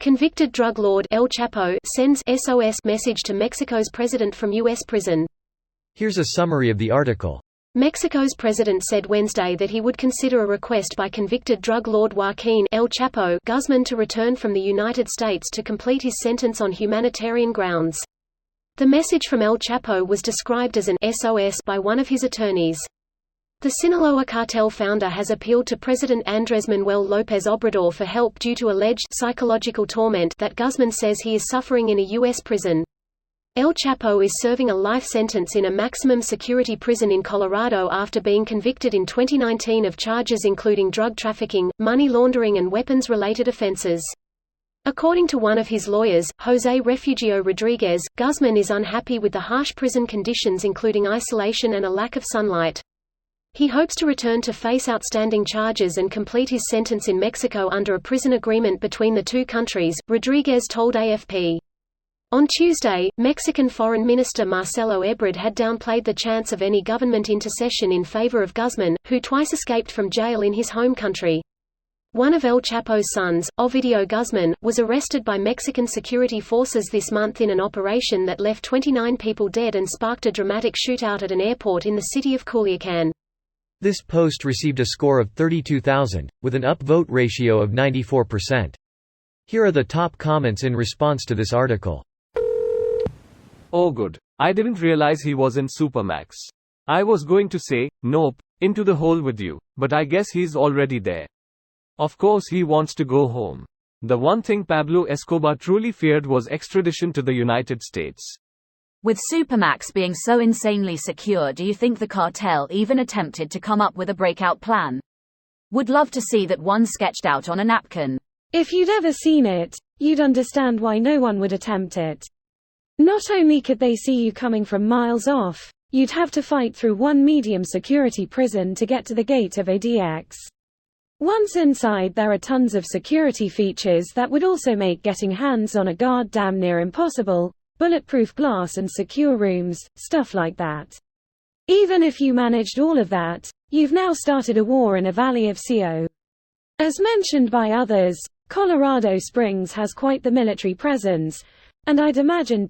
Convicted drug lord El Chapo sends SOS message to Mexico's president from U.S. prison. Here's a summary of the article. Mexico's president said Wednesday that he would consider a request by convicted drug lord Joaquin El Chapo Guzman to return from the United States to complete his sentence on humanitarian grounds. The message from El Chapo was described as an SOS by one of his attorneys. The Sinaloa cartel founder has appealed to President Andrés Manuel López Obrador for help due to alleged psychological torment that Guzman says he is suffering in a U.S. prison. El Chapo is serving a life sentence in a maximum security prison in Colorado after being convicted in 2019 of charges including drug trafficking, money laundering and weapons-related offenses. According to one of his lawyers, José Refugio Rodríguez, Guzman is unhappy with the harsh prison conditions including isolation and a lack of sunlight. He hopes to return to face outstanding charges and complete his sentence in Mexico under a prison agreement between the two countries, Rodríguez told AFP. On Tuesday, Mexican Foreign Minister Marcelo Ebrard had downplayed the chance of any government intercession in favor of Guzman, who twice escaped from jail in his home country. One of El Chapo's sons, Ovidio Guzman, was arrested by Mexican security forces this month in an operation that left 29 people dead and sparked a dramatic shootout at an airport in the city of Culiacán. This post received a score of 32,000, with an upvote ratio of 94%. Here are the top comments in response to this article. Oh good. I didn't realize he was in Supermax. I was going to say, nope, into the hole with you, but I guess he's already there. Of course he wants to go home. The one thing Pablo Escobar truly feared was extradition to the United States. With Supermax being so insanely secure, do you think the cartel even attempted to come up with a breakout plan? Would love to see that one sketched out on a napkin. If you'd ever seen it, you'd understand why no one would attempt it. Not only could they see you coming from miles off, you'd have to fight through one medium security prison to get to the gate of ADX. Once inside, there are tons of security features that would also make getting hands on a guard damn near impossible. Bulletproof glass and secure rooms, stuff like that. Even if you managed all of that, you've now started a war in a valley of CO. As mentioned by others, Colorado Springs has quite the military presence, and I'd imagine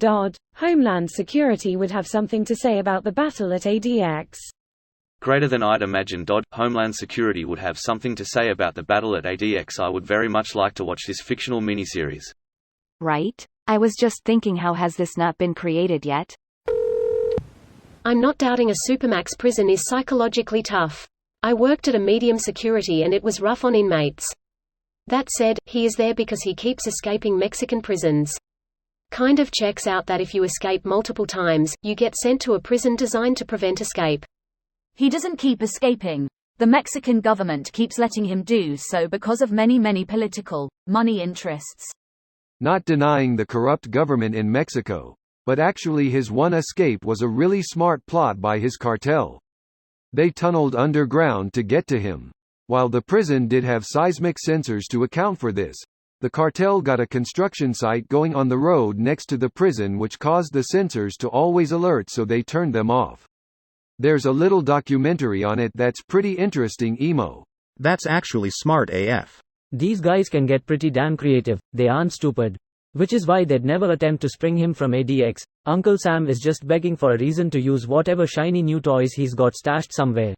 Homeland Security would have something to say about the battle at ADX. Greater than I'd imagine Homeland Security would have something to say about the battle at ADX. I would very much like to watch this fictional miniseries. Right? I was just thinking, how has this not been created yet? I'm not doubting a Supermax prison is psychologically tough. I worked at a medium security and it was rough on inmates. That said, he is there because he keeps escaping Mexican prisons. Kind of checks out that if you escape multiple times, you get sent to a prison designed to prevent escape. He doesn't keep escaping. The Mexican government keeps letting him do so because of many political, money interests. Not denying the corrupt government in Mexico, but actually his one escape was a really smart plot by his cartel. They tunneled underground to get to him. While the prison did have seismic sensors to account for this, the cartel got a construction site going on the road next to the prison which caused the sensors to always alert, so they turned them off. There's a little documentary on it that's pretty interesting. Emo. That's actually smart AF. These guys can get pretty damn creative, they aren't stupid. Which is why they'd never attempt to spring him from ADX. Uncle Sam is just begging for a reason to use whatever shiny new toys he's got stashed somewhere.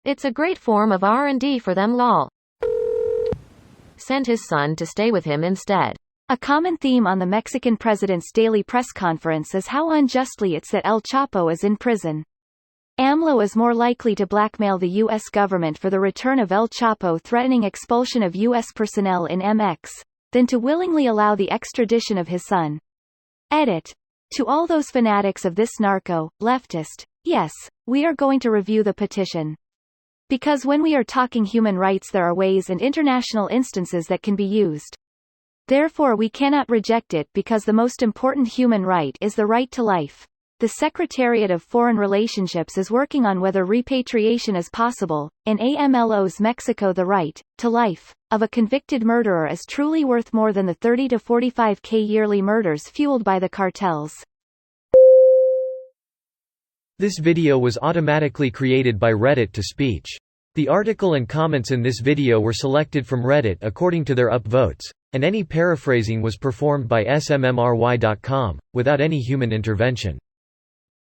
It's a great form of R&D for them lol. Sent his son to stay with him instead. A common theme on the Mexican president's daily press conference is how unjustly it's that El Chapo is in prison. AMLO is more likely to blackmail the U.S. government for the return of El Chapo, threatening expulsion of U.S. personnel in MX, than to willingly allow the extradition of his son. Edit. To all those fanatics of this narco, leftist, yes, we are going to review the petition. Because when we are talking human rights, there are ways and international instances that can be used. Therefore we cannot reject it, because the most important human right is the right to life. The Secretariat of Foreign Relationships is working on whether repatriation is possible. In AMLO's Mexico, the right to life of a convicted murderer is truly worth more than the 30 to 45K yearly murders fueled by the cartels. This video was automatically created by Reddit to speech. The article and comments in this video were selected from Reddit according to their upvotes. and any paraphrasing was performed by smmry.com, without any human intervention.